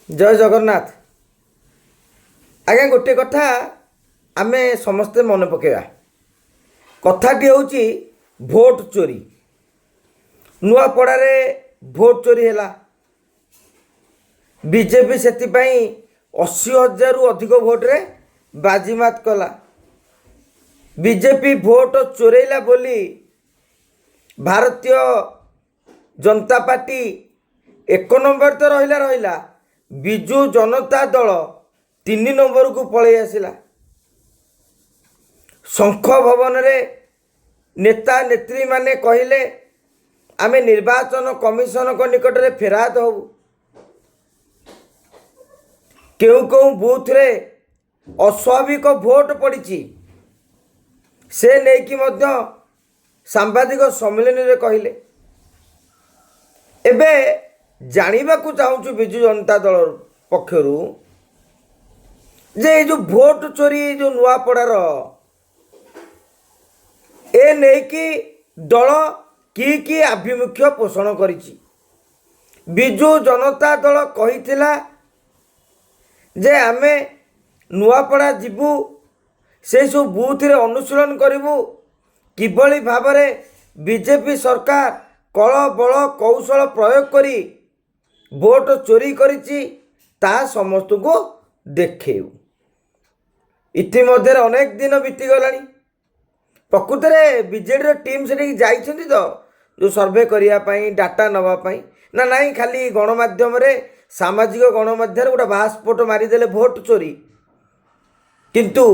जय जगन्नाथ। आज्ञा गोटे कथा आमे समस्ते मन पकेवा कथाटी हूँ भोट चोरी। नुआपड़ारे भोट चोरी है। बीजेपी से 80,000 रु अधिक भोट्रे बाजीमात कला। बीजेपी भोट चोरेला बोली भारतीय जनता पार्टी 1 नंबर तो रहिला बिजु जनता दल 3 नंबर को पलि आसला। शंख भवन रे नेता नेत्री माने कहले आमे निर्वाचन कमिशन को निकट रे फेरात हो। केउ केउ बूथ रे अस्वाभाविक भोट पड़ी से नहीं मध्य सांबादिक सम्मेलन रे कहले। एबे जानिबा को चाहूँ बिजु जनता दल पक्षर जे जो भोट चोरी जो नुआपड़ार ए नहीं कि दल कि आभिमुख्य पोषण करिछि। बिजु जनता दल कहिथिला जे आमे नुआपड़ा जीवु से सब बूथ रे अनुशीलन करिवु किभली भाबरे बीजेपी सरकार कल बल कौशल प्रयोग करी भोट चोरी करिछि ता समस्त को देखेउ। इतिमध्य अनेक दिन बीती गलानी। प्रकृत में बीजेडी टीम से जाइछन्ति तो जो सर्वे करने डाटा नवापाई ना नहीं खाली गणमाध्यम रे सामाजिक गणमाध्यम गोटे बास्पोर्ट मारिदेले भोट चोरी किंतु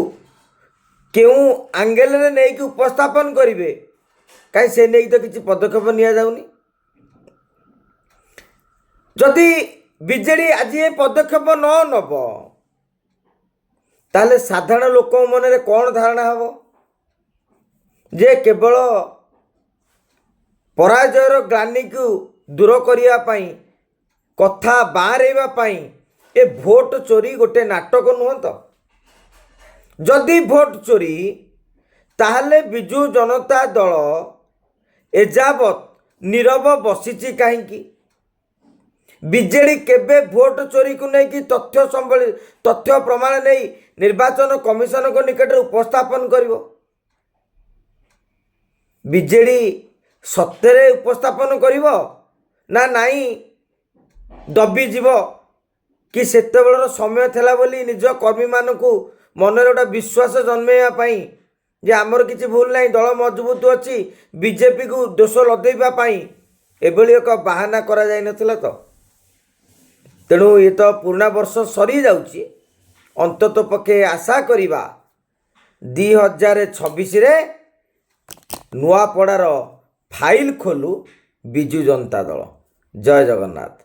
केउ आंगेल रे नहीं कि उपस्थापन करिवे कहीं से नहीं तो किसी पदक्षेप निया जाउनी। जदि बीजेडी आज ये पदक्षेप न नब ताले साधारण लोक मन रे कौन धारणा हबो जे केवल पराजयर ग्लानि को दूर करिया पाई कथा बाहरेवा पाई ए भोट चोरी गोटे नाटक नुहत। जदि भोट चोरी ताहले बिजु जनता दल एजावत नीरव बसिछि काहींकी। बीजेडी केबे भोट चोरी को नहीं कि तथ्य प्रमाण नहीं निर्वाचन कमिशन को निकट उपस्थापन करिवो। बीजेडी सत्य उपस्थापन करिवो ना नहीं दबी जीव कि सेते बेलर समय थिला बोली निज कर्मी मानकु मन रे विश्वास जन्मेया पाई जे आमर किछि भूल नहीं दल मजबूत अच्छी बीजेपी को दोष लदेबा पाई एभली एक बाहाना करा जाय नथिला तो। तेणु ये तो पुराना वर्ष सरी जाउची अंतत पक्षे आशा करिबा 2026 रे नुआपड़ार फाइल खोलू बिजु जनता दल। जय जगन्नाथ।